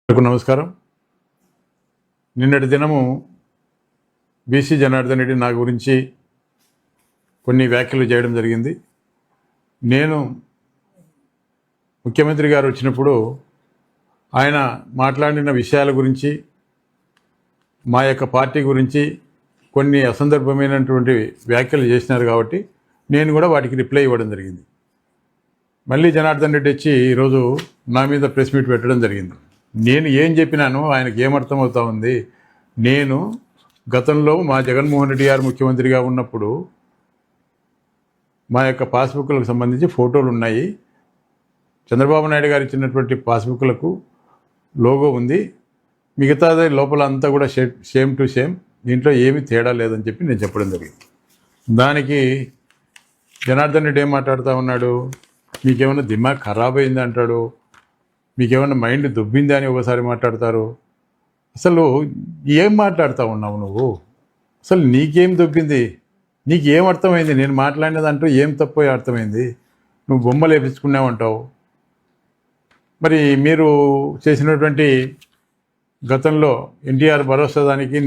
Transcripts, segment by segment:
నమస్కారం. నిన్నటి దినము బీసీ జనార్దన్ రెడ్డి నా గురించి కొన్ని వ్యాఖ్యలు చేయడం జరిగింది. నేను ముఖ్యమంత్రి గారు వచ్చినప్పుడు ఆయన మాట్లాడిన విషయాల గురించి, మా యొక్క పార్టీ గురించి కొన్ని అసందర్భమైనటువంటి వ్యాఖ్యలు చేసినారు కాబట్టి నేను కూడా వాటికి రిప్లై ఇవ్వడం జరిగింది. మళ్ళీ జనార్దన్ రెడ్డి వచ్చి ఈరోజు నా మీద ప్రెస్ మీట్ పెట్టడం జరిగింది. నేను ఏం చెప్పినాను ఆయనకి ఏమర్థమవుతా ఉంది? నేను గతంలో మా జగన్మోహన్ రెడ్డి గారు ముఖ్యమంత్రిగా ఉన్నప్పుడు మా యొక్క పాస్బుక్లకు సంబంధించి ఫోటోలు ఉన్నాయి. చంద్రబాబు నాయుడు గారు ఇచ్చినటువంటి పాస్బుక్లకు లోగో ఉంది. మిగతాది లోపల అంతా కూడా సేమ్ టు సేమ్, దీంట్లో ఏమీ తేడా లేదని చెప్పి నేను చెప్పడం జరిగింది. దానికి జనార్దన్ రెడ్డి ఏం మాట్లాడుతూ ఉన్నాడు? మీకేమైనా దిమాగ్ ఖరాబ్ అయింది అంటాడు, మీకేమైనా మైండ్ దుబ్బింది అని ఒకసారి మాట్లాడతారు. అసలు ఏం మాట్లాడుతూ ఉన్నావు నువ్వు? అసలు నీకేం దొబ్బింది? నీకేం అర్థమైంది? నేను మాట్లాడినదంటూ ఏం తప్పో అర్థమైంది? నువ్వు బొమ్మలు వేపించుకున్నావంటావు. మరి మీరు చేసినటువంటి గతంలో ఎన్టీఆర్ భరోసా దానికి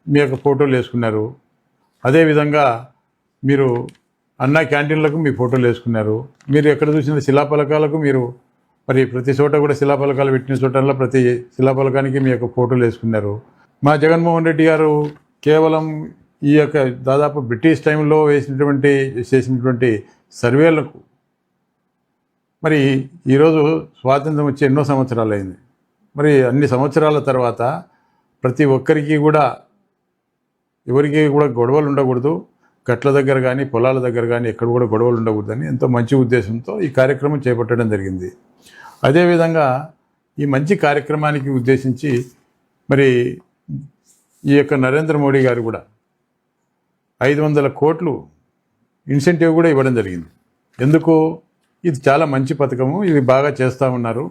మీ యొక్క ఫోటోలు వేసుకున్నారు. అదేవిధంగా మీరు అన్నా క్యాంటీన్లకు మీ ఫోటోలు వేసుకున్నారు. మీరు ఎక్కడ చూసిన శిలాఫలకాలకు మీరు మరి ప్రతి చోట కూడా శిలాఫలకాలు పెట్టిన చోటల్లో ప్రతి శిలాఫలకానికి మీ యొక్క ఫోటోలు వేసుకున్నారు. మా జగన్మోహన్ రెడ్డి గారు కేవలం ఈ యొక్క దాదాపు బ్రిటిష్ టైంలో చేసినటువంటి సర్వేలకు మరి ఈరోజు స్వాతంత్రం వచ్చి ఎన్నో సంవత్సరాలు అయింది. మరి అన్ని సంవత్సరాల తర్వాత ప్రతి ఒక్కరికి కూడా ఎవరికి కూడా గొడవలు ఉండకూడదు, గట్ల దగ్గర కానీ పొలాల దగ్గర కానీ ఎక్కడ కూడా గొడవలు ఉండకూడదని ఎంతో మంచి ఉద్దేశంతో ఈ కార్యక్రమం చేపట్టడం జరిగింది. అదేవిధంగా ఈ మంచి కార్యక్రమానికి ఉద్దేశించి మరి ఈ యొక్క నరేంద్ర మోడీ గారు కూడా 500 కోట్లు ఇన్సెంటివ్ కూడా ఇవ్వడం జరిగింది. ఎందుకు? ఇది చాలా మంచి పథకము, ఇది బాగా చేస్తూ ఉన్నారు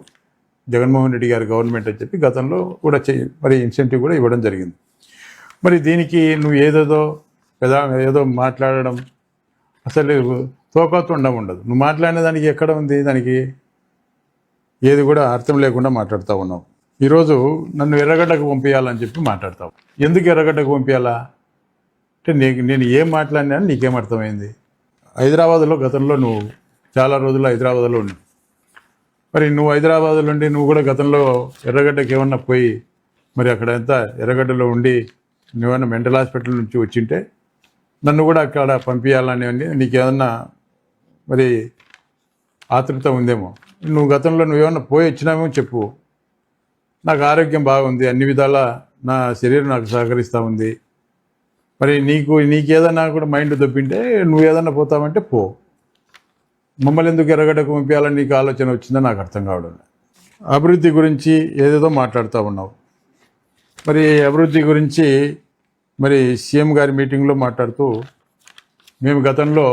జగన్మోహన్ రెడ్డి గారి గవర్నమెంట్ అని చెప్పి గతంలో కూడా మరి ఇన్సెంటివ్ కూడా ఇవ్వడం జరిగింది. మరి దీనికి నువ్వు ఏదో మాట్లాడడం అసలు తోకతుండం ఉండదు. నువ్వు మాట్లాడిన దానికి ఎక్కడ ఉంది? దానికి ఏది కూడా అర్థం లేకుండా మాట్లాడుతూ ఉన్నావు. ఈరోజు నన్ను ఎర్రగడ్డకు పంపించాలని చెప్పి మాట్లాడతావు. ఎందుకు ఎర్రగడ్డకు పంపించాలా అంటే నేను ఏం మాట్లాడినా నీకేం అర్థమైంది? హైదరాబాదులో గతంలో నువ్వు చాలా రోజులు హైదరాబాద్లో ఉండి, మరి నువ్వు హైదరాబాద్లో ఉండి నువ్వు కూడా గతంలో ఎర్రగడ్డకి ఏమన్నా పోయి మరి అక్కడ ఎంత ఎర్రగడ్డలో ఉండి నువ్వేమన్నా మెంటల్ హాస్పిటల్ నుంచి వచ్చింటే నన్ను కూడా అక్కడ పంపించాలని నీకేమన్నా మరి ఆతృత ఉందేమో. నువ్వు గతంలో నువ్వేమన్నా పోయి వచ్చినామో చెప్పు. నాకు ఆరోగ్యం బాగుంది, అన్ని విధాలా నా శరీరం నాకు సహకరిస్తూ ఉంది. మరి నీకేదన్నా కూడా మైండ్ దొబ్బింటే నువ్వు ఏదన్నా పోతావంటే పో. మమ్మల్ని ఎందుకు ఎర్రగడ్డకు పంపించాలని నీకు ఆలోచన వచ్చిందో నాకు అర్థం కావడం. అభివృద్ధి గురించి ఏదేదో మాట్లాడుతూ ఉన్నావు. మరి అభివృద్ధి గురించి మరి సీఎం గారి మీటింగ్లో మాట్లాడుతూ మేము గతంలో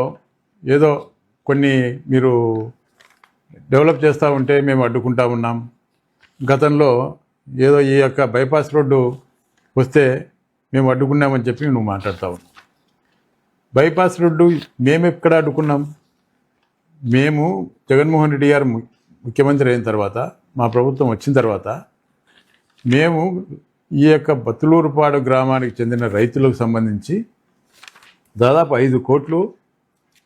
ఏదో కొన్ని మీరు డెవలప్ చేస్తూ ఉంటే మేము అడ్డుకుంటా ఉన్నాం. గతంలో ఏదో ఈ యొక్క బైపాస్ రోడ్డు వస్తే మేము అడ్డుకున్నామని చెప్పి నువ్వు మాట్లాడుతూ ఉన్నావు. బైపాస్ రోడ్డు మేము ఎక్కడ అడ్డుకున్నాం? మేము జగన్మోహన్ రెడ్డి గారు ముఖ్యమంత్రి అయిన తర్వాత, మా ప్రభుత్వం వచ్చిన తర్వాత మేము ఈ యొక్క బతులూరుపాడు గ్రామానికి చెందిన రైతులకు సంబంధించి దాదాపు 5 కోట్లు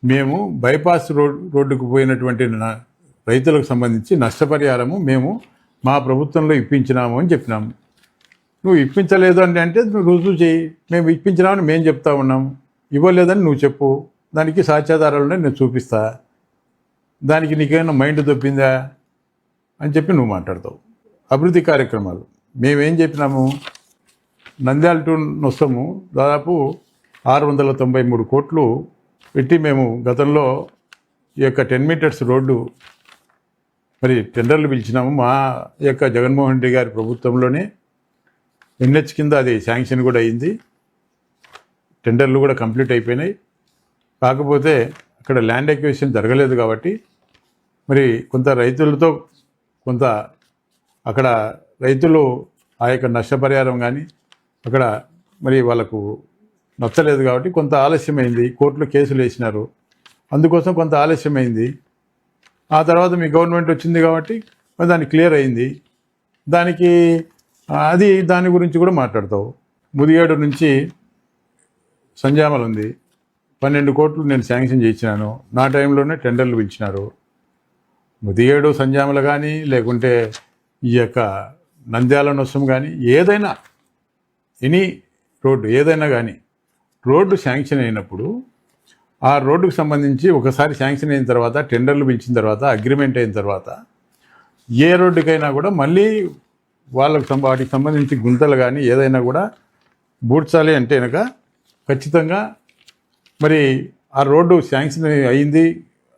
మేము బైపాస్ రోడ్డుకు పోయినటువంటి రైతులకు సంబంధించి నష్టపరిహారము మేము మా ప్రభుత్వంలో ఇప్పించినాము అని చెప్పినాము. నువ్వు ఇప్పించలేదు అంటే నువ్వు రుజువు చేయి. మేము ఇప్పించినామని మేము చెప్తా ఉన్నాము. ఇవ్వలేదని నువ్వు చెప్పు. దానికి సాక్ష్యాధారాలను నేను చూపిస్తా. దానికి నీకేమైనా మైండ్ దొబ్బిందా అని చెప్పి నువ్వు మాట్లాడతావు. అభివృద్ధి కార్యక్రమాలు మేమేం చెప్పినాము? నంద్యాల టు నొస్తము దాదాపు 693 కోట్లు పెట్టి మేము గతంలో ఈ యొక్క 10 మీటర్స్ రోడ్డు మరి టెండర్లు పిలిచినాము. మా యొక్క జగన్మోహన్ రెడ్డి గారి ప్రభుత్వంలోనే ఎన్హెచ్ కింద అది శాంక్షన్ కూడా అయింది. టెండర్లు కూడా కంప్లీట్ అయిపోయినాయి. కాకపోతే అక్కడ ల్యాండ్ ఎక్విజిషన్ జరగలేదు కాబట్టి మరి కొంత రైతులతో కొంత అక్కడ రైతులు ఆ యొక్క నష్టపరిహారం కానీ అక్కడ మరి వాళ్ళకు నచ్చలేదు కాబట్టి కొంత ఆలస్యమైంది. కోర్టులో కేసులు వేసినారు, అందుకోసం కొంత ఆలస్యమైంది. ఆ తర్వాత మీ గవర్నమెంట్ వచ్చింది కాబట్టి దాన్ని క్లియర్ అయింది. దానికి దాని గురించి కూడా మాట్లాడతావు. ముదిగేడు నుంచి సంజామలు ఉంది, 12 కోట్లు నేను శాంక్షన్ చేయించినాను, నా టైంలోనే టెండర్లు పిలిచినారు. ముదిగేడు సంజామలు కానీ లేకుంటే ఈ యొక్క నంద్యాల నొస్సం కానీ ఏదైనా ఎనీ రోడ్డు ఏదైనా కానీ రోడ్డు శాంక్షన్ అయినప్పుడు ఆ రోడ్డుకు సంబంధించి ఒకసారి శాంక్షన్ అయిన తర్వాత టెండర్లు పిలిచిన తర్వాత అగ్రిమెంట్ అయిన తర్వాత ఏ రోడ్డుకైనా కూడా మళ్ళీ వాటికి సంబంధించి గుంతలు కానీ ఏదైనా కూడా బూడ్చాలి అంటే కనుక ఖచ్చితంగా మరి ఆ రోడ్డు శాంక్షన్ అయింది,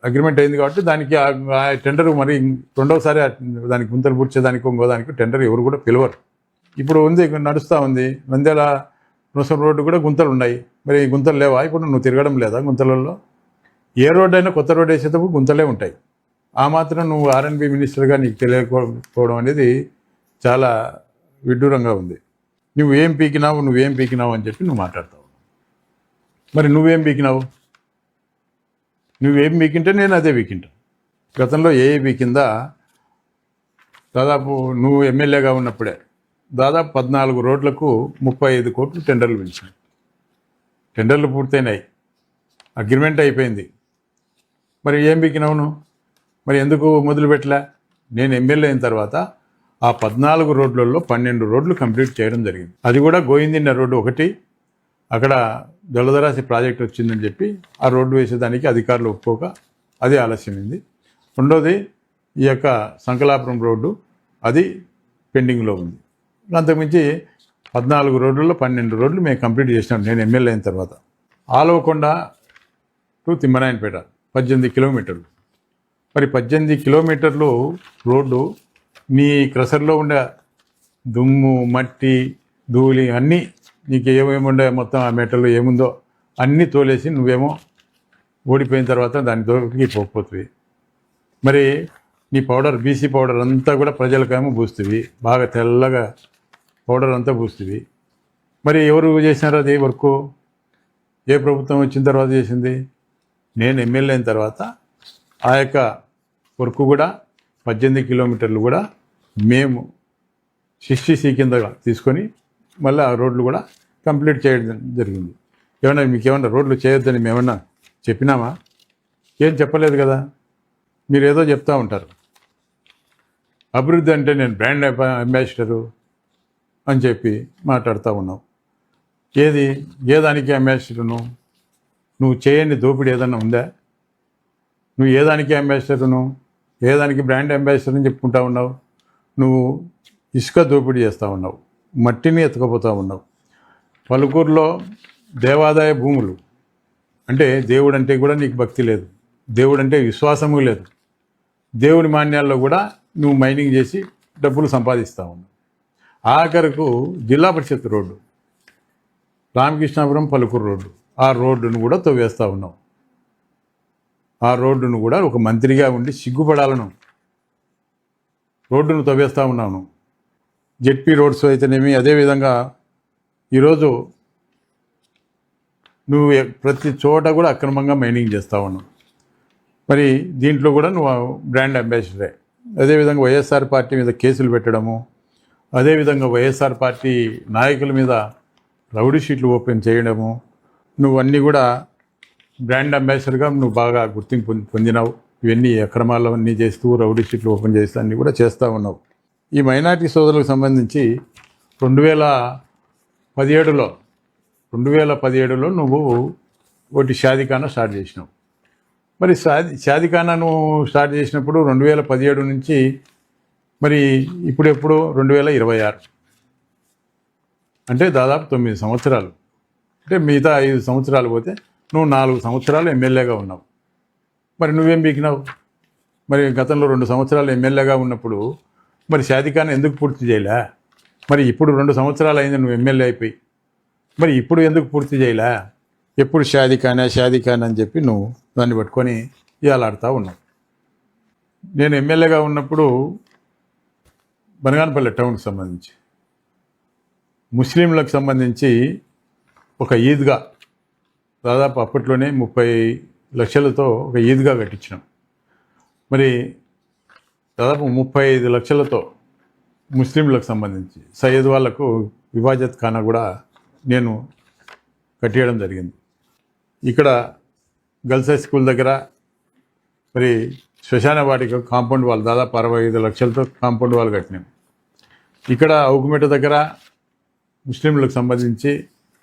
అగ్రిమెంట్ అయింది కాబట్టి దానికి ఆ టెండర్ మరి రెండవసారి దానికి గుంతలు పూడ్చేదానికి ఇంకోదానికి టెండర్ ఎవరు కూడా పిలవరు. ఇప్పుడు ఉంది, నడుస్తూ ఉంది నంద్యాల నొసం రోడ్డు కూడా గుంతలు ఉన్నాయి. మరి గుంతలు లేవా? ఇప్పుడు నువ్వు తిరగడం లేదా గుంతలలో? ఏ రోడ్డు అయినా కొత్త రోడ్డు వేసేటప్పుడు గుంతలే ఉంటాయి. ఆ మాత్రం నువ్వు ఆర్ఎన్బి మినిస్టర్గా నీకు తెలియకపోవడం అనేది చాలా విడ్డూరంగా ఉంది. నువ్వేం పీకినావు అని చెప్పి నువ్వు మాట్లాడతావు. మరి నువ్వేం పీకినావు? నువ్వేం పీకింటే నేను అదే పీకింటా. గతంలో ఏ పీకిందా దాదాపు నువ్వు ఎమ్మెల్యేగా ఉన్నప్పుడే దాదాపు 14 రోడ్లకు 35 కోట్లు టెండర్లు పిలిచాను. టెండర్లు పూర్తయినాయి, అగ్రిమెంట్ అయిపోయింది. మరి ఏం పీకినావు నువ్వు? మరి ఎందుకు మొదలుపెట్టలే? నేను ఎమ్మెల్యే అయిన తర్వాత ఆ 14 రోడ్లలో 12 రోడ్లు కంప్లీట్ చేయడం జరిగింది. అది కూడా గోయిందిన్న రోడ్డు ఒకటి, అక్కడ జలధరాశి ప్రాజెక్ట్ వచ్చిందని చెప్పి ఆ రోడ్డు వేసేదానికి అధికారులు ఒప్పుకోక అది ఆలస్యమైంది. రెండోది ఈ యొక్క సంకలాపురం రోడ్డు అది పెండింగ్లో ఉంది. అంతకుమించి 14 రోడ్లలో 12 రోడ్లు మేము కంప్లీట్ చేసినాం నేను ఎమ్మెల్యే అయిన తర్వాత. ఆలవకొండ టు తిమ్మనాయనపేట 18 కిలోమీటర్లు. మరి 18 కిలోమీటర్లు రోడ్డు నీ క్రషర్లో ఉండే దుమ్ము, మట్టి, ధూళి అన్నీ నీకు ఏమేమి ఉండే మొత్తం ఆ మెటల్లో ఏముందో అన్నీ తోలేసి నువ్వేమో ఓడిపోయిన తర్వాత దాని దొరికి పోకపోతుంది. మరి నీ పౌడర్ బీసీ పౌడర్ అంతా కూడా ప్రజలకేమో పూస్తుంది, బాగా తెల్లగా పౌడర్ అంతా పూస్తుంది. మరి ఎవరు చేసినారు అది వర్క్? ఏ ప్రభుత్వం వచ్చిన తర్వాత చేసింది? నేను ఎమ్మెల్యే అయిన తర్వాత ఆ యొక్క వర్క్ కూడా 18 కిలోమీటర్లు కూడా మేము 60C కింద తీసుకొని మళ్ళీ ఆ రోడ్లు కూడా కంప్లీట్ చేయడం జరిగింది. మీకేమన్నా రోడ్లు చేయొద్దని మేమన్నా చెప్పినామా? ఏం చెప్పలేదు కదా. మీరు ఏదో చెప్తూ ఉంటారు, అభివృద్ధి అంటే నేను బ్రాండ్ అంబాసిడరు అని చెప్పి మాట్లాడుతూ ఉన్నావు. ఏ దానికి అంబాసిడరును? నువ్వు చేయని దోపిడీ ఏదన్నా ఉందా? నువ్వు ఏ దానికి అంబాసిడరును, ఏ దానికి బ్రాండ్ అంబాసిడర్ అని చెప్పుకుంటా ఉన్నావు? నువ్వు ఇసుక దోపిడీ చేస్తూ ఉన్నావు, మట్టిని ఎత్తుకపోతూ ఉన్నావు. పలుకూరులో దేవాదాయ భూములు అంటే దేవుడు అంటే కూడా నీకు భక్తి లేదు, దేవుడు అంటే విశ్వాసము లేదు. దేవుడి మాన్యాల్లో కూడా నువ్వు మైనింగ్ చేసి డబ్బులు సంపాదిస్తూ ఉన్నావు. ఆఖరకు జిల్లా పరిషత్ రోడ్డు రామకృష్ణాపురం పలుకూరు రోడ్డు, ఆ రోడ్డును కూడా తవ్వేస్తూ ఉన్నావు. ఆ రోడ్డును కూడా ఒక మంత్రిగా ఉండి సిగ్గుపడాలను రోడ్డును తవ్వేస్తూ ఉన్నాను. జెడ్పీ రోడ్స్ అయితేనేమి, అదేవిధంగా ఈరోజు నువ్వు ప్రతి చోట కూడా అక్రమంగా మైనింగ్ చేస్తూ ఉన్నావు. మరి దీంట్లో కూడా నువ్వు బ్రాండ్ అంబాసిడరే. అదేవిధంగా వైఎస్ఆర్ పార్టీ మీద కేసులు పెట్టడము, అదేవిధంగా వైఎస్ఆర్ పార్టీ నాయకుల మీద రౌడీ షీట్లు ఓపెన్ చేయడము, నువ్వు అన్నీ కూడా బ్రాండ్ అంబాసిడర్గా నువ్వు బాగా గుర్తింపు పొందినావు. ఇవన్నీ అక్రమాలన్నీ చేస్తూ రౌడీ షీట్లు ఓపెన్ చేస్తూ అన్నీ కూడా చేస్తూ ఉన్నావు. ఈ మైనార్టీ సోదరులకు సంబంధించి 2017లో నువ్వు ఒకటి షాదీఖానా స్టార్ట్ చేసినావు. మరి షాదీఖానా నువ్వు స్టార్ట్ చేసినప్పుడు 2017 నుంచి మరి ఇప్పుడెప్పుడు 2026 అంటే దాదాపు 9 సంవత్సరాలు. అంటే మిగతా 5 సంవత్సరాలు పోతే నువ్వు 4 సంవత్సరాలు ఎమ్మెల్యేగా ఉన్నావు. మరి నువ్వేం పీకినావు? మరి గతంలో 2 సంవత్సరాలు ఎమ్మెల్యేగా ఉన్నప్పుడు మరి షాదీఖానా ఎందుకు పూర్తి చేయలే? మరి ఇప్పుడు 2 సంవత్సరాలు అయింది నువ్వు ఎమ్మెల్యే అయిపోయి, మరి ఇప్పుడు ఎందుకు పూర్తి చేయలే? ఎప్పుడు షాదీఖానా అని చెప్పి నువ్వు దాన్ని పట్టుకొని ఇయాలాడుతూ ఉన్నావు. నేను ఎమ్మెల్యేగా ఉన్నప్పుడు బనగానపల్లి టౌన్కి సంబంధించి ముస్లింలకు సంబంధించి ఒక ఈద్గా దాదాపు అప్పట్లోనే 30 లక్షలతో ఒక ఈద్గా కట్టించినాం. మరి దాదాపు 35 లక్షలతో ముస్లింలకు సంబంధించి సయ్యద్ వాళ్ళకు వివాజత్ ఖానా కూడా నేను కట్టేయడం జరిగింది. ఇక్కడ గర్ల్స్ హై స్కూల్ దగ్గర మరి శ్మశాన వాటిక కాంపౌండ్ వాళ్ళు దాదాపు 65 లక్షలతో కాంపౌండ్ వాళ్ళు కట్టినాం. ఇక్కడ అవుకుమెట దగ్గర ముస్లింలకు సంబంధించి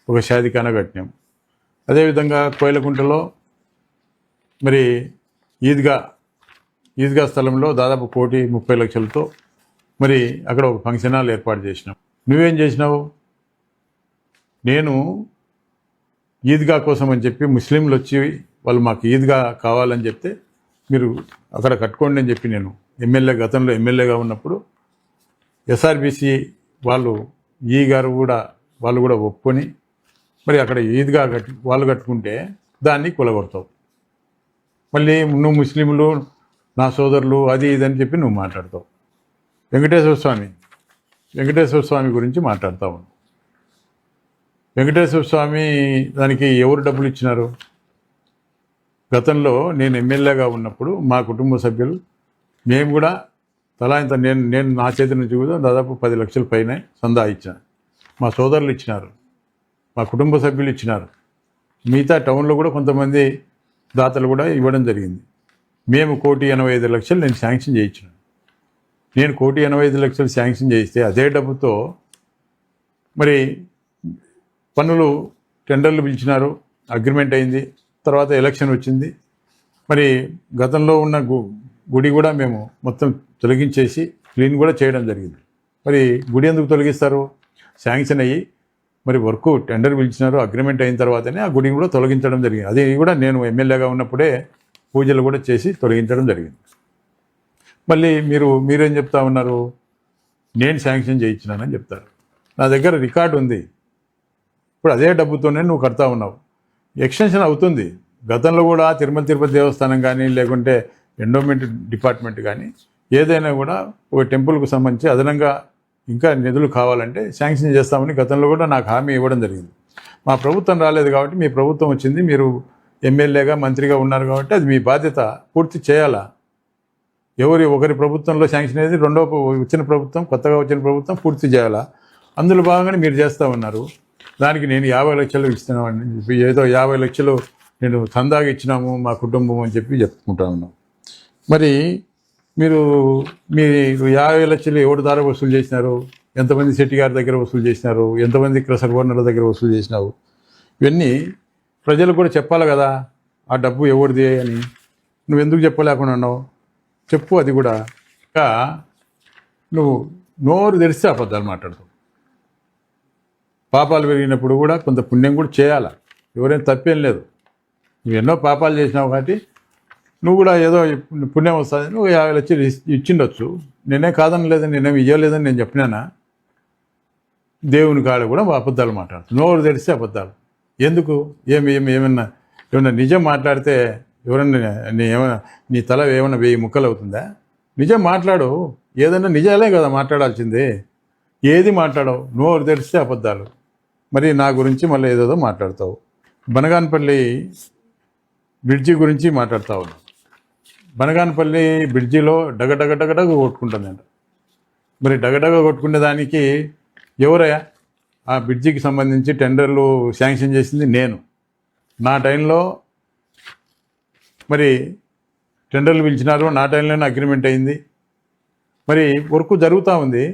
ఒక షాదీఖానా కట్టినాం. అదేవిధంగా కోయిలకుంటలో మరి ఈద్గా స్థలంలో దాదాపు 1,30,00,000తో మరి అక్కడ ఒక ఫంక్షన్ హాల్ ఏర్పాటు చేసినాం. నువ్వేం చేసినావు? నేను ఈద్గా కోసం అని చెప్పి ముస్లింలు వచ్చి వాళ్ళు మాకు ఈద్గా కావాలని చెప్తే మీరు అక్కడ కట్టుకోండి అని చెప్పి నేను గతంలో ఎమ్మెల్యేగా ఉన్నప్పుడు ఎస్ఆర్బిసి గారు వాళ్ళు కూడా ఒప్పుకొని మరి అక్కడ ఈద్గా వాళ్ళు కట్టుకుంటే దాన్ని కూలగొడతావు. మళ్ళీ నువ్వు ముస్లింలు నా సోదరులు అది ఇదని చెప్పి నువ్వు మాట్లాడతావు. వెంకటేశ్వర స్వామి గురించి మాట్లాడతావు. వెంకటేశ్వర స్వామి దానికి ఎవరు డబ్బులు ఇచ్చినారు? గతంలో నేను ఎమ్మెల్యేగా ఉన్నప్పుడు మా కుటుంబ సభ్యులు మేము కూడా తలా ఇంత నేను నా చేతి నుంచి కూడా దాదాపు 10 లక్షల పైన సందా ఇచ్చాను. మా సోదరులు ఇచ్చినారు, మా కుటుంబ సభ్యులు ఇచ్చినారు, మిగతా టౌన్లో కూడా కొంతమంది దాతలు కూడా ఇవ్వడం జరిగింది. మేము 1,85,00,000 నేను శాంక్షన్ చేయించాను. నేను 1,85,00,000 శాంక్షన్ చేయిస్తే అదే డబ్బుతో మరి పన్నులు టెండర్లు పిలిచినారు, అగ్రిమెంట్ అయింది, తర్వాత ఎలక్షన్ వచ్చింది. మరి గతంలో ఉన్న గుడి కూడా మేము మొత్తం తొలగించేసి క్లీన్ కూడా చేయడం జరిగింది. మరి గుడి ఎందుకు తొలగిస్తారు? శాంక్షన్ అయ్యి మరి వర్క్ టెండర్ పిలిచినారు, అగ్రిమెంట్ అయిన తర్వాతనే ఆ గుడిని కూడా తొలగించడం జరిగింది. అది కూడా నేను ఎమ్మెల్యేగా ఉన్నప్పుడే పూజలు కూడా చేసి తొలగించడం జరిగింది. మళ్ళీ మీరేం చెప్తా ఉన్నారు? నేను శాంక్షన్ చేయించినానని చెప్తారు. నా దగ్గర రికార్డు ఉంది. ఇప్పుడు అదే డబ్బుతోనే నువ్వు కడతా ఉన్నావు. ఎక్స్టెన్షన్ అవుతుంది. గతంలో కూడా తిరుపతి దేవస్థానం కానీ లేకుంటే ఎండోమెంట్ డిపార్ట్మెంట్ కానీ ఏదైనా కూడా ఒక టెంపుల్కు సంబంధించి అదనంగా ఇంకా నిధులు కావాలంటే శాంక్షన్ చేస్తామని గతంలో కూడా నాకు హామీ ఇవ్వడం జరిగింది. మా ప్రభుత్వం రాలేదు కాబట్టి మీ ప్రభుత్వం వచ్చింది, మీరు ఎమ్మెల్యేగా మంత్రిగా ఉన్నారు కాబట్టి అది మీ బాధ్యత, పూర్తి చేయాలా. ఒకరి ప్రభుత్వంలో శాంక్షన్ అనేది కొత్తగా వచ్చిన ప్రభుత్వం పూర్తి చేయాలా. అందులో భాగంగానే మీరు చేస్తూ ఉన్నారు. దానికి నేను 50 లక్షలు ఇస్తున్నామని చెప్పి ఏదో 50 లక్షలు నేను సందాగా ఇచ్చినాము మా కుటుంబం అని చెప్పి చెప్పుకుంటా ఉన్నాం. మరి మీరు 50 లక్షలు ఎవరి ద్వారా వసూలు చేసినారు? ఎంతమంది శెట్టి గారి దగ్గర వసూలు చేసినారు? ఎంతమంది క్రషర్ ఓనర్ల దగ్గర వసూలు చేసినావు? ఇవన్నీ ప్రజలకు కూడా చెప్పాలి కదా, ఆ డబ్బు ఎవరిది అని. నువ్వెందుకు చెప్పలేకుండా ఉన్నావు? చెప్పు. అది కూడా ఇంకా నువ్వు నోరు తెరిస్తే అబద్ధాలు మాట్లాడతావు. పాపాలు పెరిగినప్పుడు కూడా కొంత పుణ్యం కూడా చేయాలా, ఎవరైనా తప్పేం లేదు. నువ్వు ఎన్నో పాపాలు చేసినావు కాబట్టి నువ్వు కూడా ఏదో పుణ్యం వస్తుంది. నువ్వు 50 లక్షలు ఇచ్చిండొచ్చు, నేనే కాదని లేదని నేనేమి ఇవ్వలేదని నేను చెప్పినానా? దేవుని కాడ కూడా అబద్ధాలు మాట్లాడుతావు. నోరు తెరిస్తే అబద్ధాలు ఎందుకు? ఏమన్నా నిజం మాట్లాడితే ఎవరన్నా నీ తల ఏమన్నా 1000 ముక్కలు అవుతుందా? నిజం మాట్లాడు. ఏదైనా నిజాలే కదా మాట్లాడాల్సిందే. ఏది మాట్లాడవు, నోరు తెరిస్తే అబద్ధాలు. మరి నా గురించి మళ్ళీ ఏదేదో మాట్లాడతావు. బనగానపల్లి బ్రిడ్జి గురించి మాట్లాడతావు. బనగానపల్లి బ్రిడ్జిలో డగడగ కొట్టుకుంటుందంట. మరి డగడగ కొట్టుకునే దానికి ఎవరయ్యా? ఆ బ్రిడ్జికి సంబంధించి టెండర్లు శాంక్షన్ చేసింది నేను. నా టైంలో మరి టెండర్లు పిలిచినారు, నా టైంలోనే అగ్రిమెంట్ అయింది. మరి వర్క్ జరుగుతూ ఉంది.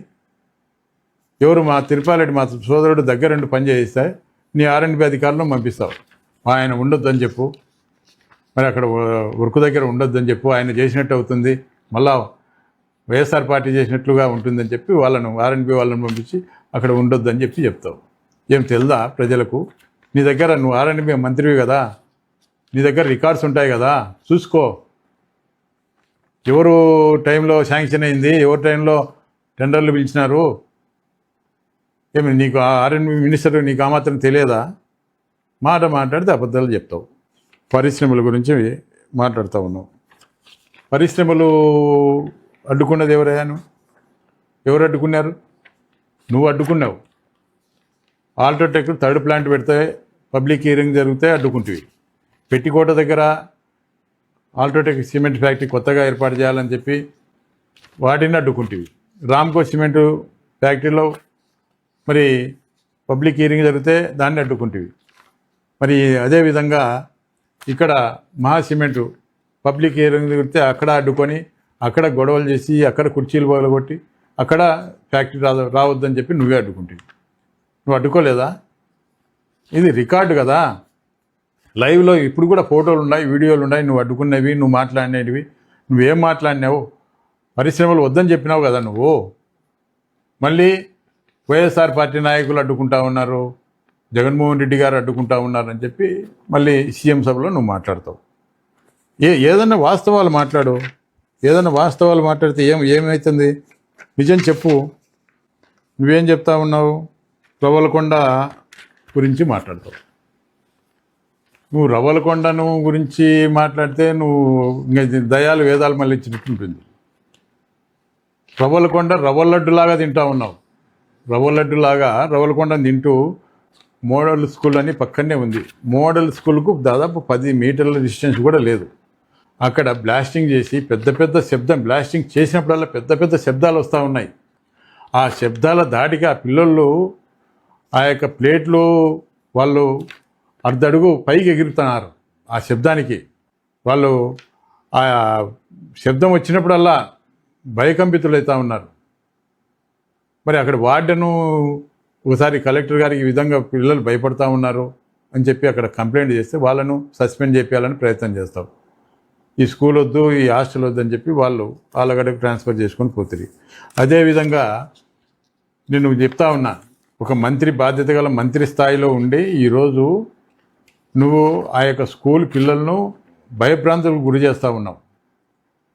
ఎవరు? మా తిరుపాలరెడ్డి, మా సోదరుడు దగ్గర పని చేయిస్తే నీ R&B అధికారులను పంపిస్తావు. ఆయన ఉండొద్దని చెప్పు, మరి అక్కడ వర్క్ దగ్గర ఉండొద్దని చెప్పు. ఆయన చేసినట్టు అవుతుంది, మళ్ళా వైఎస్ఆర్ పార్టీ చేసినట్లుగా ఉంటుందని చెప్పి R&B వాళ్ళని పంపించి అక్కడ ఉండొద్దని చెప్తావు. ఏం తెలుదా ప్రజలకు? నీ దగ్గర నువ్వు R&B మంత్రివి కదా, నీ దగ్గర రికార్డ్స్ ఉంటాయి కదా, చూసుకో. ఎవరు టైంలో శాంక్షన్ అయింది, ఎవరు టైంలో టెండర్లు పిలిచినారు? ఏమి నీకు R&B మినిస్టర్ నీకు ఆ మాత్రం తెలియదా? మాట్లాడితే అబద్ధాలు చెప్తావు. పరిశ్రమల గురించి మాట్లాడుతూ ఉన్నావు. పరిశ్రమలు అడ్డుకున్నది ఎవరయ్యా? ఎవరు అడ్డుకున్నారు? నువ్వు అడ్డుకున్నావు. ఆల్ట్రాటెక్ 3rd ప్లాంట్ పెడితే పబ్లిక్ హియరింగ్ జరిగితే అడ్డుకుంటువి. పెట్టికోట దగ్గర ఆల్ట్రాటెక్ సిమెంట్ ఫ్యాక్టరీ కొత్తగా ఏర్పాటు చేయాలని చెప్పి వాటిని అడ్డుకుంటువి. రామ్కో సిమెంటు ఫ్యాక్టరీలో మరి పబ్లిక్ హియరింగ్ జరిగితే దాన్ని అడ్డుకుంటేవి. మరి అదేవిధంగా ఇక్కడ మహా సిమెంటు పబ్లిక్ హియరింగ్ జరిగితే అక్కడ అడ్డుకొని అక్కడ గొడవలు చేసి అక్కడ కుర్చీలు పగలగొట్టి అక్కడ ఫ్యాక్టరీ రావద్దని చెప్పి నువ్వే అడ్డుకుంటావు. నువ్వు అడ్డుకోలేదా? ఇది రికార్డు కదా, లైవ్లో ఇప్పుడు కూడా ఫోటోలు ఉన్నాయి, వీడియోలు ఉన్నాయి, నువ్వు అడ్డుకునేవి, నువ్వు మాట్లాడినవి, నువ్వేం మాట్లాడినావు. పరిశ్రమలు వద్దని చెప్పినావు కదా నువ్వు. మళ్ళీ వైఎస్ఆర్ పార్టీ నాయకులు అడ్డుకుంటా ఉన్నారు, జగన్మోహన్ రెడ్డి గారు అడ్డుకుంటా ఉన్నారని చెప్పి మళ్ళీ సీఎం సభలో నువ్వు మాట్లాడతావు. ఏదన్నా వాస్తవాలు మాట్లాడు. ఏదన్నా వాస్తవాలు మాట్లాడితే ఏమవుతుంది? నిజం చెప్పు. నువ్వేం చెప్తా ఉన్నావు? రవ్వలకొండ గురించి మాట్లాడతావు. నువ్వు రవ్వలకొండను గురించి మాట్లాడితే నువ్వు ఇంకా దయాలు వేదాలు మళ్ళీ ఇచ్చినట్టుంటుంది. రవ్వలకొండ రవ్వలడ్డులాగా తింటా ఉన్నావు. రవ్వలడ్డులాగా రవ్వలకొండను తింటూ మోడల్ స్కూల్ అని పక్కనే ఉంది. మోడల్ స్కూల్కు దాదాపు 10 మీటర్ల డిస్టెన్స్ కూడా లేదు. అక్కడ బ్లాస్టింగ్ చేసి పెద్ద శబ్దం, బ్లాస్టింగ్ చేసినప్పుడల్లా పెద్ద శబ్దాలు వస్తూ ఉన్నాయి. ఆ శబ్దాల దాడికి ఆ పిల్లలు ఆ యొక్క ప్లేట్లు వాళ్ళు అర్ధడుగు పైకి ఎగురుతున్నారు. ఆ శబ్దానికి వాళ్ళు ఆ శబ్దం వచ్చినప్పుడల్లా భయకంపితులవుతూ ఉన్నారు. మరి అక్కడ వార్డెను ఒకసారి కలెక్టర్ గారికి ఈ విధంగా పిల్లలు భయపడతా ఉన్నారు అని చెప్పి అక్కడ కంప్లైంట్ చేస్తే వాళ్ళను సస్పెండ్ చేయాలని ప్రయత్నం చేస్తాం. ఈ స్కూల్ వద్దు, ఈ హాస్టల్ వద్దు అని చెప్పి వాళ్ళు ఆలగడకు ట్రాన్స్ఫర్ చేసుకొని పోతుంది. అదేవిధంగా నేను చెప్తా ఉన్నా, ఒక మంత్రి, బాధ్యత గల మంత్రి స్థాయిలో ఉండి ఈరోజు నువ్వు ఆ యొక్క స్కూల్ పిల్లలను భయభ్రాంతులకు గురి చేస్తూ ఉన్నావు.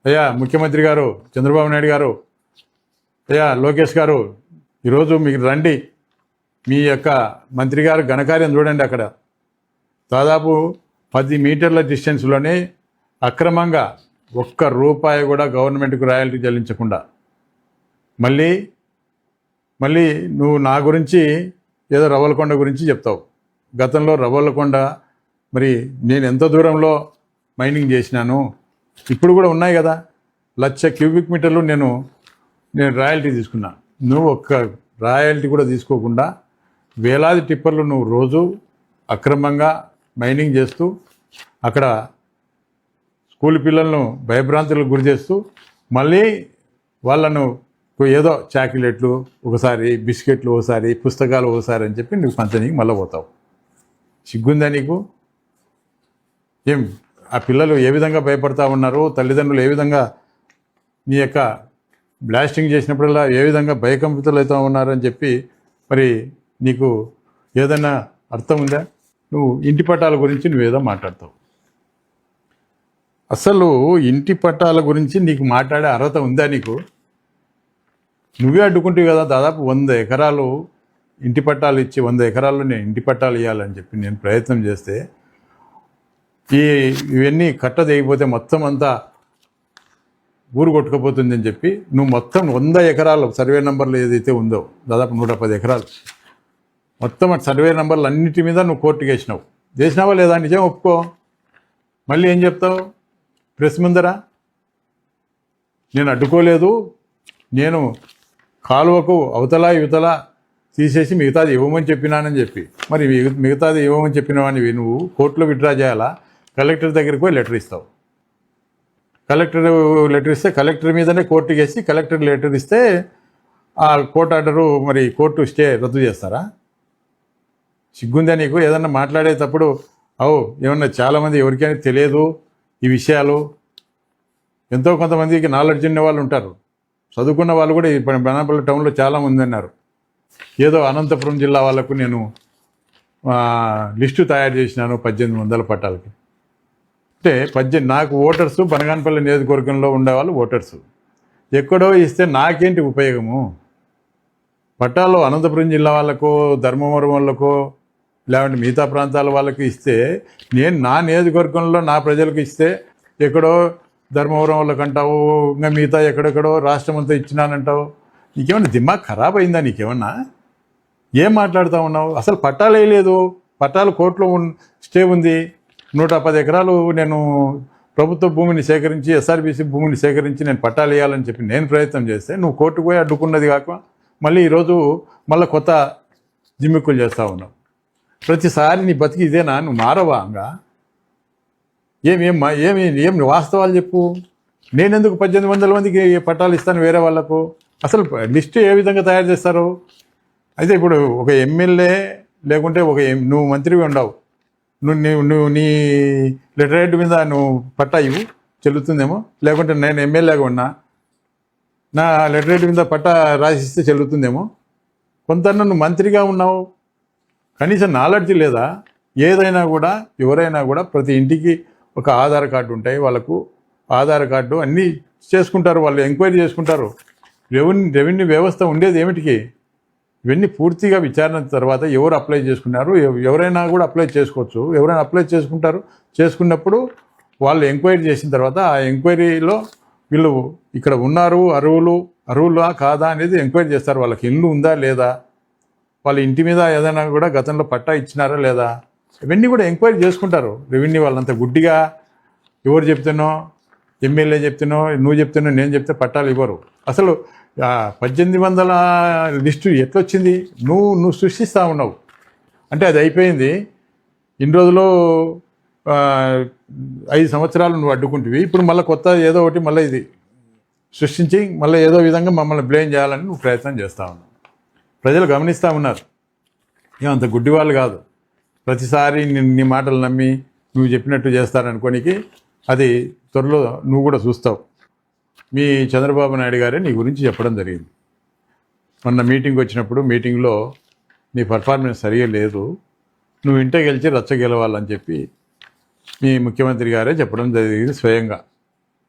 అయ్యా ముఖ్యమంత్రి గారు, చంద్రబాబు నాయుడు గారు, అయ్యా లోకేష్ గారు, ఈరోజు మీకు రండి, మీ యొక్క మంత్రి గారు ఘనకార్యం చూడండి. అక్కడ దాదాపు 10 మీటర్ల డిస్టెన్స్లోనే అక్రమంగా ₹1 కూడా గవర్నమెంట్కు రాయల్టీ చెల్లించకుండా మళ్ళీ నువ్వు నా గురించి ఏదో రవ్వలకొండ గురించి చెప్తావు. గతంలో రవ్వలకొండ మరి నేను ఎంత దూరంలో మైనింగ్ చేసినాను, ఇప్పుడు కూడా ఉన్నాయి కదా, 1,00,000 క్యూబిక్ మీటర్లు నేను రాయల్టీ తీసుకున్నా. నువ్వు ఒక్క రాయల్టీ కూడా తీసుకోకుండా వేలాది టిప్పర్లు నువ్వు రోజు అక్రమంగా మైనింగ్ చేస్తూ అక్కడ స్కూల్ పిల్లలను భయభ్రాంతులకు గురి చేస్తూ మళ్ళీ వాళ్ళను ఏదో చాక్లెట్లు ఒకసారి, బిస్కెట్లు ఒకసారి, పుస్తకాలు ఒకసారి అని చెప్పి నువ్వు పంచనీకి మళ్ళీ పోతావు. సిగ్గుందా నీకు? ఏం ఆ పిల్లలు ఏ విధంగా భయపడతా ఉన్నారు, తల్లిదండ్రులు ఏ విధంగా నీ యొక్క బ్లాస్టింగ్ చేసినప్పుడల్లా ఏ విధంగా భయకంపితులు అవుతూ ఉన్నారని చెప్పి మరి నీకు ఏదైనా అర్థం ఉందా? నువ్వు ఇంటి పట్టాల గురించి నువ్వేదో మాట్లాడతావు. అసలు ఇంటి పట్టాల గురించి నీకు మాట్లాడే అర్హత ఉందా నీకు? నువ్వే అడ్డుకుంటావు కదా. దాదాపు 100 ఎకరాలు ఇంటి పట్టాలు ఇచ్చి 100 ఎకరాల్లో నేను ఇంటి పట్టాలు ఇవ్వాలని చెప్పి నేను ప్రయత్నం చేస్తే ఇవన్నీ కట్ట తెగిపోతే మొత్తం అంతా ఊరు కొట్టుకుపోతుంది అని చెప్పి నువ్వు మొత్తం 100 ఎకరాలు సర్వే నెంబర్లు ఏదైతే ఉందో దాదాపు 110 ఎకరాలు మొత్తం సర్వే నెంబర్లు అన్నిటి మీద నువ్వు కోర్టుకు వేసినావా లేదా? నిజం ఒప్పుకో. మళ్ళీ ఏం చెప్తావు ప్రెస్ ముందరా? నేను అడ్డుకోలేదు, నేను కాలువకు అవతల యువతల తీసేసి మిగతాది ఇవ్వమని చెప్పినానని చెప్పి, మరి మిగతాది ఇవ్వమని చెప్పినవాడివి నువ్వు కోర్టులో విత్డ్రా చేయాలా? కలెక్టర్ దగ్గరికి పోయి లెటర్ ఇస్తావు. కలెక్టర్ లెటర్ ఇస్తే కలెక్టర్ మీదనే కోర్టుకి వేసి కలెక్టర్ లెటర్ ఇస్తే ఆ కోర్టు ఆర్డరు మరి కోర్టు స్టే రద్దు చేస్తారా? సిగ్గుందా నీకు? ఏదన్నా మాట్లాడేటప్పుడు ఏమన్నా చాలామంది ఎవరికైనా తెలియదు ఈ విషయాలు. ఎంతో కొంతమందికి నాలెడ్జ్ ఉన్న వాళ్ళు ఉంటారు, చదువుకున్న వాళ్ళు కూడా ఇప్పుడు బెనాపల్లి టౌన్లో చాలామంది అన్నారు. ఏదో అనంతపురం జిల్లా వాళ్ళకు నేను లిస్టు తయారు చేసినాను 1800 పట్టాలకి. అంటే నాకు ఓటర్సు బనగానపల్లి నియోజకవర్గంలో ఉండేవాళ్ళు ఓటర్సు. ఎక్కడో ఇస్తే నాకేంటి ఉపయోగము? పట్టాలు అనంతపురం జిల్లా వాళ్ళకో, ధర్మవరం వాళ్ళకో, లేదంటే మిగతా ప్రాంతాల వాళ్ళకి ఇస్తే నేను నా నియోజకవర్గంలో నా ప్రజలకు ఇస్తే ఎక్కడో ధర్మవరం వాళ్ళకి అంటావు, ఇంకా మిగతా ఎక్కడెక్కడో రాష్ట్రం అంతా ఇచ్చినానంటావు. నీకేమన్నా దిమాగ్ ఖరాబ్ అయిందా? నీకేమన్నా ఏం మాట్లాడుతూ ఉన్నావు? అసలు పట్టాలు వేయలేదు, పట్టాలు కోర్టులో స్టే ఉంది. 110 ఎకరాలు నేను ప్రభుత్వ భూమిని సేకరించి ఎస్ఆర్బీసీ భూమిని సేకరించి నేను పట్టాలు ఇవ్వాలని చెప్పి నేను ప్రయత్నం చేస్తే నువ్వు కోర్టుకు పోయి అడ్డుకున్నది కాక మళ్ళీ ఈరోజు మళ్ళీ కొత్త జిమ్మిక్కులు చేస్తూ ఉన్నావు. ప్రతిసారి నీ బతికి ఇదేనా? నువ్వు మారవా? అంగా ఏమి వాస్తవాలు చెప్పు. నేనెందుకు 1800 మందికి పట్టాలు ఇస్తాను వేరే వాళ్ళకు? అసలు లిస్టు ఏ విధంగా తయారు చేస్తారు? అయితే ఇప్పుడు ఒక ఎమ్మెల్యే లేకుంటే నువ్వు మంత్రివి ఉండవు, నువ్వు నీ లెటరేట్ మీద నువ్వు పట్టా ఇవ్వు, చెల్లుతుందేమో. లేకుంటే నేను ఎమ్మెల్యేగా ఉన్నా, నా లెటరేట్ మీద పట్టా రాసిస్తే చెల్లుతుందేమో. కొంత నువ్వు మంత్రిగా ఉన్నావు, కనీసం నాలెడ్జ్ లేదా? ఏదైనా కూడా ఎవరైనా కూడా ప్రతి ఇంటికి ఒక ఆధార్ కార్డు ఉంటాయి, వాళ్ళకు ఆధార్ కార్డు అన్నీ చేసుకుంటారు, వాళ్ళు ఎంక్వైరీ చేసుకుంటారు. రెవెన్యూ వ్యవస్థ ఉండేది ఏమిటికి? ఇవన్నీ పూర్తిగా విచారణ తర్వాత ఎవరు అప్లై చేసుకున్నారు, ఎవరైనా కూడా అప్లై చేసుకోవచ్చు. ఎవరైనా అప్లై చేసుకున్నప్పుడు వాళ్ళు ఎంక్వైరీ చేసిన తర్వాత ఆ ఎంక్వైరీలో వీళ్ళు ఇక్కడ ఉన్నారు, అర్హులా కాదా అనేది ఎంక్వైరీ చేస్తారు. వాళ్ళకి ఇల్లు ఉందా లేదా, వాళ్ళ ఇంటి మీద ఏదైనా కూడా గతంలో పట్టా ఇచ్చినారా లేదా, ఇవన్నీ కూడా ఎంక్వైరీ చేసుకుంటారు. రెవెన్యూ వాళ్ళంతా గుడ్డిగా ఎవరు చెప్తానో, ఎమ్మెల్యే చెప్తానో, నువ్వు చెప్తానో, నేను చెప్తే పట్టాలు ఇవ్వరు. అసలు 1800 లిస్టు ఎట్లొచ్చింది? నువ్వు సృష్టిస్తూ ఉన్నావు. అంటే అది అయిపోయింది. ఇన్ని రోజులు 5 సంవత్సరాలు నువ్వు అడ్డుకుంటువి, ఇప్పుడు మళ్ళీ కొత్త ఏదో ఒకటి మళ్ళీ ఇది సృష్టించి మళ్ళీ ఏదో విధంగా మమ్మల్ని బ్లేమ్ చేయాలని నువ్వు ప్రయత్నం చేస్తూ ఉన్నావు. ప్రజలు గమనిస్తూ ఉన్నారు. ఏమంత గుడ్డి వాళ్ళు కాదు. ప్రతిసారి నీ మాటలు నమ్మి నువ్వు చెప్పినట్టు చేస్తారనుకోనికి అది త్వరలో నువ్వు కూడా చూస్తావు. మీ చంద్రబాబు నాయుడు గారే నీ గురించి చెప్పడం జరిగింది. మొన్న మీటింగ్ వచ్చినప్పుడు మీటింగ్లో నీ పర్ఫార్మెన్స్ సరిగా లేదు, నువ్వు ఇంట గెలిచి రచ్చ గెలవాలని చెప్పి మీ ముఖ్యమంత్రి గారే చెప్పడం జరిగింది. స్వయంగా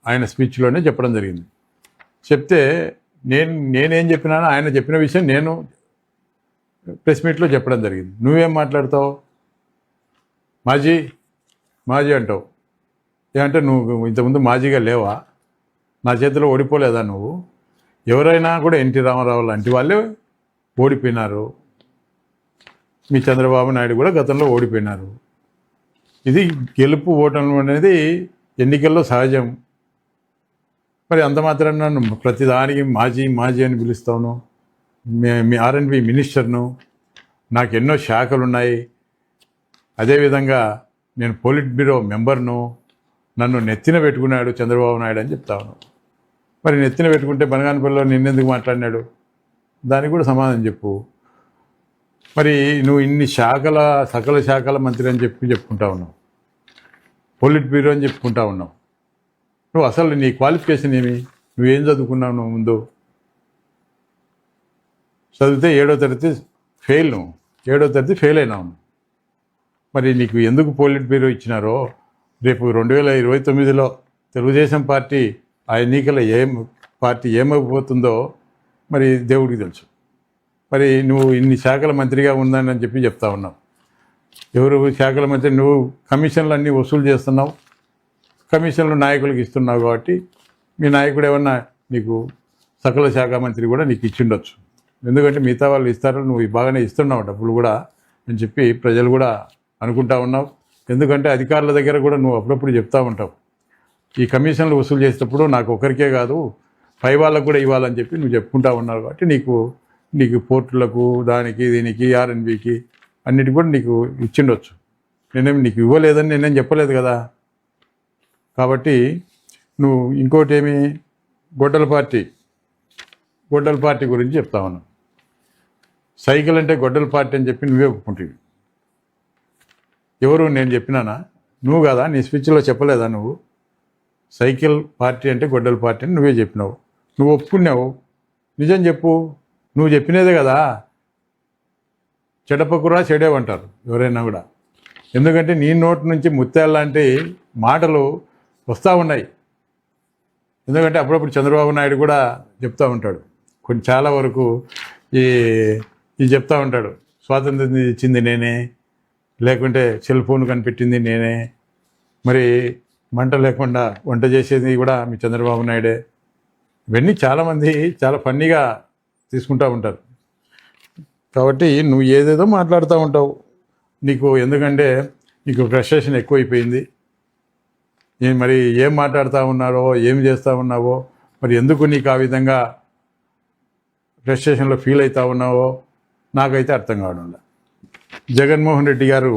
ఆయన స్పీచ్లోనే చెప్పడం జరిగింది. చెప్తే నేనేం చెప్పినానో ఆయన చెప్పిన విషయం నేను ప్రెస్ మీట్లో చెప్పడం జరిగింది. నువ్వేం మాట్లాడతావు? మాజీ అంటావు. ఏమంటే నువ్వు ఇంతకుముందు మాజీగా లేవా? నా చేతిలో ఓడిపోలేదా నువ్వు? ఎవరైనా కూడా ఎన్టీ రామారావు లాంటి వాళ్ళే ఓడిపోయినారు. మీ చంద్రబాబు నాయుడు కూడా గతంలో ఓడిపోయినారు. ఇది గెలుపు ఓటమి అనేది ఎన్నికల్లో సహజం. మరి అంత మాత్రాన నన్ను ప్రతిదానికి మాజీ అని పిలుస్తాను. మీ ఆర్ఎండ్బి మినిస్టర్ను, నాకు ఎన్నో శాఖలు ఉన్నాయి, అదేవిధంగా నేను పోలిట్ బ్యూరో మెంబర్ను, నన్ను నెత్తిన పెట్టుకున్నాడు చంద్రబాబు నాయుడు అని చెప్తాను. మరి నెత్తిన పెట్టుకుంటే బనగానపల్లిలో నిన్నెందుకు మాట్లాడినాడు? దానికి కూడా సమాధానం చెప్పు. మరి నువ్వు ఇన్ని సకల శాఖల మంత్రి అని చెప్పుకుంటా ఉన్నావు, పోలిట్ బ్యూరో అని చెప్పుకుంటా ఉన్నావు. నువ్వు అసలు నీ క్వాలిఫికేషన్ ఏమి? నువ్వేం చదువుకున్నావు? నువ్వు ముందు చదివితే 7వ తరగతి ఫెయిల్, నువ్వు 7వ తరగతి ఫెయిల్ అయినావు. మరి నీకు ఎందుకు పోలిట్ బ్యూరో ఇచ్చినారో, రేపు 2029లో తెలుగుదేశం పార్టీ ఆ ఎన్నికల పార్టీ ఏమైపోతుందో మరి దేవుడికి తెలుసు. మరి నువ్వు ఇన్ని శాఖల మంత్రిగా ఉందని చెప్పి చెప్తా ఉన్నావు. ఎవరు శాఖల మంత్రి? నువ్వు కమిషన్లు అన్నీ వసూలు చేస్తున్నావు, కమిషన్లు నాయకులకు ఇస్తున్నావు. కాబట్టి మీ నాయకుడు ఏమన్నా నీకు సకల శాఖ మంత్రి కూడా నీకు ఇచ్చిండొచ్చు. ఎందుకంటే మిగతా వాళ్ళు ఇస్తారు, నువ్వు బాగానే ఇస్తున్నావు డబ్బులు కూడా అని చెప్పి ప్రజలు కూడా అనుకుంటా ఉన్నావు. ఎందుకంటే అధికారుల దగ్గర కూడా నువ్వు అప్పుడప్పుడు చెప్తూ ఉంటావు, ఈ కమిషన్లు వసూలు చేసేటప్పుడు నాకు ఒకరికే కాదు పై వాళ్ళకు కూడా ఇవ్వాలని చెప్పి నువ్వు చెప్పుకుంటా ఉన్నావు. కాబట్టి నీకు పోర్టులకు, దానికి, దీనికి, ఆర్ఎన్బికి అన్నిటి కూడా నీకు ఇచ్చిండొచ్చు. నేనేం నీకు ఇవ్వలేదని నేనేం చెప్పలేదు కదా. కాబట్టి నువ్వు ఇంకోటి ఏమి, గొడ్డల పార్టీ గురించి చెప్తా ఉన్నావు. సైకిల్ అంటే గొడ్డల పార్టీ అని చెప్పి నువ్వే ఒప్పుకుంటువి. ఎవరు? నేను చెప్పినానా? నువ్వు కదా, నీ స్పీచ్లో చెప్పలేదా నువ్వు? సైకిల్ పార్టీ అంటే గొడ్డల పార్టీ అని నువ్వే చెప్పినావు, నువ్వు ఒప్పుకున్నావు. నిజం చెప్పు, నువ్వు చెప్పినదే కదా. చెడపకురా చెడేవంటారు ఎవరైనా కూడా. ఎందుకంటే నీ నోటి నుంచి ముత్యాల లాంటి మాటలు వస్తూ ఉన్నాయి. ఎందుకంటే అప్పుడప్పుడు చంద్రబాబు నాయుడు కూడా చెప్తూ ఉంటాడు, చాలా వరకు ఈ చెప్తూ ఉంటాడు, స్వాతంత్రం ఇచ్చింది నేనే, లేకుంటే సెల్ ఫోన్ కనిపెట్టింది నేనే, మరి మంట లేకుండా వంట చేసేది కూడా మీ చంద్రబాబు నాయుడే. ఇవన్నీ చాలామంది చాలా ఫన్నీగా తీసుకుంటూ ఉంటారు. కాబట్టి నువ్వు ఏదేదో మాట్లాడుతూ ఉంటావు. ఎందుకంటే నీకు ఫ్రస్ట్రేషన్ ఎక్కువైపోయింది. మరి ఏం మాట్లాడుతూ ఉన్నారో ఏం చేస్తూ ఉన్నావో, మరి ఎందుకు నీకు ఆ విధంగా ఫ్రస్ట్రేషన్లో ఫీల్ అవుతూ ఉన్నావో నాకైతే అర్థం కావడం లేదు. జగన్మోహన్ రెడ్డి గారు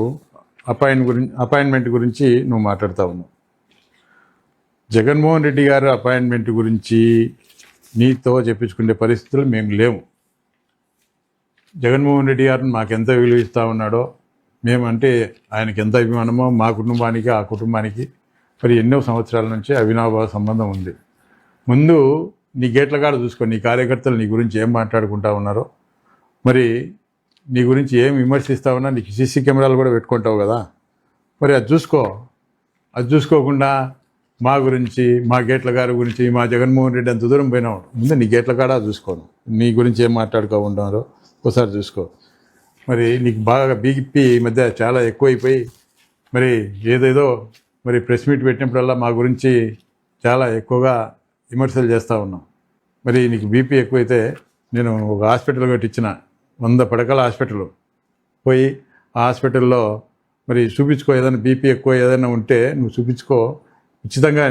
అపాయింట్మెంట్ గురించి నువ్వు మాట్లాడుతూ ఉన్నావు. జగన్మోహన్ రెడ్డి గారు అపాయింట్మెంట్ గురించి నీతో చెప్పించుకునే పరిస్థితులు మేము లేవు. జగన్మోహన్ రెడ్డి గారిని మాకెంత విలువ ఇస్తూ ఉన్నాడో, మేమంటే ఆయనకి ఎంత అభిమానమో మా కుటుంబానికి ఆ కుటుంబానికి మరి ఎన్నో సంవత్సరాల నుంచి అవినాభావ సంబంధం ఉంది. ముందు నీ గేట్ల కాడ చూసుకో, నీ కార్యకర్తలు నీ గురించి ఏం మాట్లాడుకుంటా ఉన్నారో, మరి నీ గురించి ఏం విమర్శిస్తా ఉన్నా, నీకు సీసీ కెమెరాలు కూడా పెట్టుకుంటావు కదా, మరి అది చూసుకో. అది చూసుకోకుండా మా గురించి, మా గేట్ల గారి గురించి, మా జగన్మోహన్ రెడ్డి అంత దూరం పోయినావు, ముందు నీ గేట్ల కాడ చూసుకోను, నీ గురించి ఏం మాట్లాడుకో ఉన్నారో ఒకసారి చూసుకో. మరి నీకు బాగా బీపీ ఈ మధ్య చాలా ఎక్కువైపోయి మరి ఏదేదో మరి ప్రెస్ మీట్ పెట్టినప్పుడల్లా మా గురించి చాలా ఎక్కువగా విమర్శలు చేస్తూ ఉన్నాం. మరి నీకు బీపీ ఎక్కువైతే నేను ఒక హాస్పిటల్ కట్టించిన, 100 పడకల హాస్పిటల్, పోయి ఆ హాస్పిటల్లో మరి చూపించుకో. ఏదైనా బీపీ ఎక్కువ ఏదైనా ఉంటే నువ్వు చూపించుకో ఉచితంగా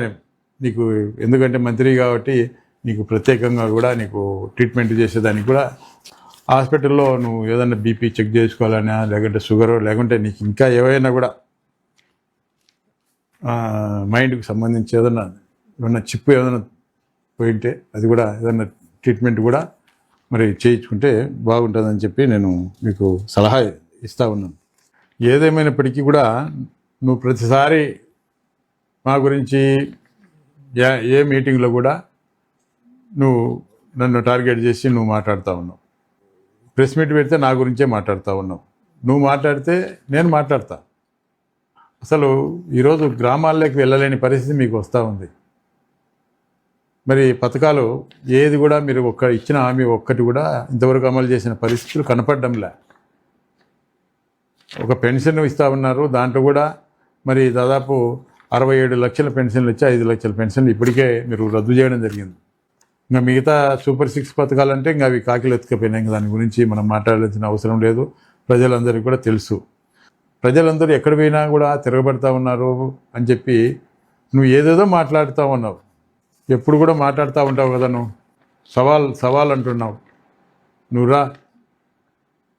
నీకు, ఎందుకంటే మంత్రి కాబట్టి నీకు ప్రత్యేకంగా కూడా నీకు ట్రీట్మెంట్ చేసేదానికి కూడా హాస్పిటల్లో నువ్వు ఏదైనా బీపీ చెక్ చేసుకోవాలన్నా, లేకుంటే షుగర్, లేకుంటే నీకు ఇంకా ఏవైనా కూడా మైండ్కి సంబంధించి ఏదైనా చిప్పు ఏదైనా పోయింటే అది కూడా ఏదైనా ట్రీట్మెంట్ కూడా మరి చేయించుకుంటే బాగుంటుందని చెప్పి నేను మీకు సలహా ఇస్తూ ఉన్నాను. ఏదేమైనప్పటికీ కూడా నువ్వు ప్రతిసారి మా గురించి ఏ మీటింగ్లో కూడా నువ్వు నన్ను టార్గెట్ చేసి నువ్వు మాట్లాడుతూ ఉన్నావు. ప్రెస్ మీట్ పెడితే నా గురించే మాట్లాడుతూ ఉన్నావు. నువ్వు మాట్లాడితే నేను మాట్లాడతా. అసలు ఈరోజు గ్రామాల్లోకి వెళ్ళలేని పరిస్థితి మీకు వస్తూ ఉంది. మరి పథకాలు ఏది కూడా మీరు ఇచ్చిన హామీ ఒక్కటి కూడా ఇంతవరకు అమలు చేసిన పరిస్థితులు కనపడడంలే. ఒక పెన్షన్ ఇస్తూ ఉన్నారు, దాంట్లో కూడా మరి దాదాపు 67 లక్షల పెన్షన్లు ఇచ్చి 5 లక్షల పెన్షన్లు ఇప్పటికే మీరు రద్దు చేయడం జరిగింది. ఇంకా మిగతా సూపర్ 6 పథకాలంటే ఇంకా అవి కాకిలు ఎత్తుకపోయినాయి. ఇంకా దాని గురించి మనం మాట్లాడాల్సిన అవసరం లేదు, ప్రజలందరికీ కూడా తెలుసు. ప్రజలందరూ ఎక్కడ పోయినా కూడా తిరగబడతా ఉన్నారు అని చెప్పి నువ్వు ఏదేదో మాట్లాడుతూ ఉన్నావు. ఎప్పుడు కూడా మాట్లాడుతూ ఉంటావు కదా, నువ్వు సవాల్ అంటున్నావు. నువ్వు రా,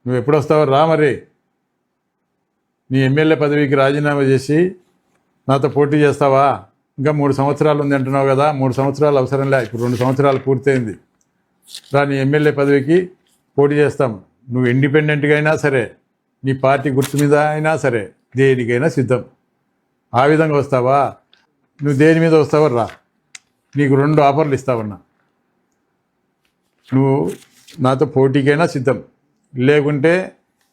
నువ్వు ఎప్పుడు వస్తావో రా. మరి నీ ఎమ్మెల్యే పదవికి రాజీనామా చేసి నాతో పోటీ చేస్తావా? ఇంకా 3 సంవత్సరాలు ఉంది అంటున్నావు కదా, 3 సంవత్సరాలు అవసరం లే, ఇప్పుడు 2 సంవత్సరాలు పూర్తయింది. రా, నీ ఎమ్మెల్యే పదవికి పోటీ చేస్తాం. నువ్వు ఇండిపెండెంట్గా అయినా సరే, నీ పార్టీ గుర్తు మీద అయినా సరే, దేనికైనా సిద్ధం. ఆ విధంగా వస్తావా? నువ్వు దేని మీద వస్తావో రా, నీకు 2 ఆఫర్లు ఇస్తావన్నా. నువ్వు నాతో పోటీకైనా సిద్ధం, లేకుంటే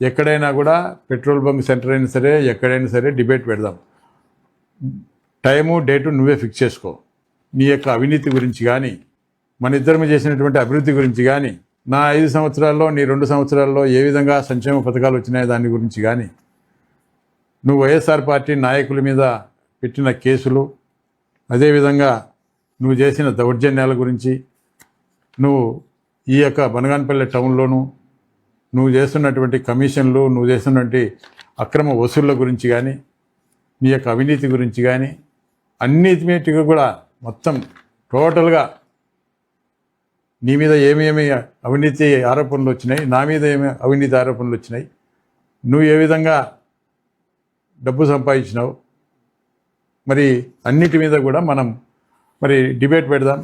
ఎక్కడైనా కూడా పెట్రోల్ బంక్ సెంటర్ అయినా సరే, ఎక్కడైనా సరే డిబేట్ పెడదాం. టైము డేటు నువ్వే ఫిక్స్ చేసుకో. నీ యొక్క అవినీతి గురించి కానీ, మన ఇద్దరము చేసినటువంటి అభివృద్ధి గురించి కానీ, నా 5 సంవత్సరాల్లో నీ 2 సంవత్సరాల్లో ఏ విధంగా సంక్షేమ పథకాలు వచ్చినాయో దాని గురించి కానీ, నువ్వు వైఎస్ఆర్ పార్టీ నాయకుల మీద పెట్టిన కేసులు, అదేవిధంగా నువ్వు చేసిన దౌర్జన్యాల గురించి, నువ్వు ఈ యొక్క బనగానపల్లె టౌన్లోనూ నువ్వు చేస్తున్నటువంటి కమిషన్లు, నువ్వు చేస్తున్నటువంటి అక్రమ వసూళ్ల గురించి కానీ, నీ యొక్క అవినీతి గురించి కానీ, అన్నిటిగా కూడా మొత్తం టోటల్గా నీ మీద ఏమేమి అవినీతి ఆరోపణలు వచ్చినాయి, నా మీద ఏమి అవినీతి ఆరోపణలు వచ్చినాయి, నువ్వు ఏ విధంగా డబ్బు సంపాదించినావు, మరి అన్నిటి మీద కూడా మనం మరి డిబేట్ పెడదాం.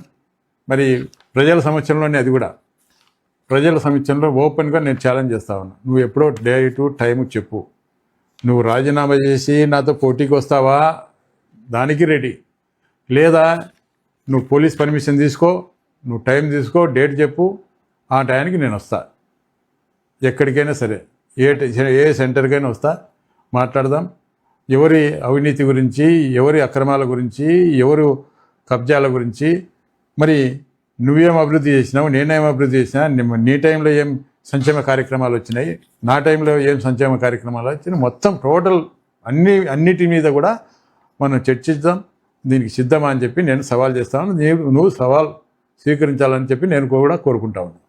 మరి ప్రజల సమక్షంలోనే, అది కూడా ప్రజల సమక్షంలో ఓపెన్గా నేను ఛాలెంజ్ చేస్తా ఉన్నా. నువ్వు ఎప్పుడో డేటు టైము చెప్పు. నువ్వు రాజీనామా చేసి నాతో పోటీకి వస్తావా, దానికి రెడీ. లేదా నువ్వు పోలీస్ పర్మిషన్ తీసుకో, నువ్వు టైం తీసుకో, డేట్ చెప్పు, ఆ టైంకి నేను వస్తా. ఎక్కడికైనా సరే, ఏ సెంటర్కైనా వస్తా, మాట్లాడదాం. ఎవరి అవినీతి గురించి, ఎవరి అక్రమాల గురించి, ఎవరు కబ్జాల గురించి, మరి నువ్వేం అభివృద్ధి చేసినావు, నేనేం అభివృద్ధి చేసినా, నీ టైంలో ఏం సంక్షేమ కార్యక్రమాలు వచ్చినాయి, నా టైంలో ఏం సంక్షేమ కార్యక్రమాలు వచ్చినాయి, మొత్తం టోటల్ అన్నిటి మీద కూడా మనం చర్చిద్దాం. దీనికి సిద్ధమా అని చెప్పి నేను సవాల్ చేస్తాను. నువ్వు సవాల్ స్వీకరించాలని చెప్పి నేను కూడా కోరుకుంటా ఉన్నాను.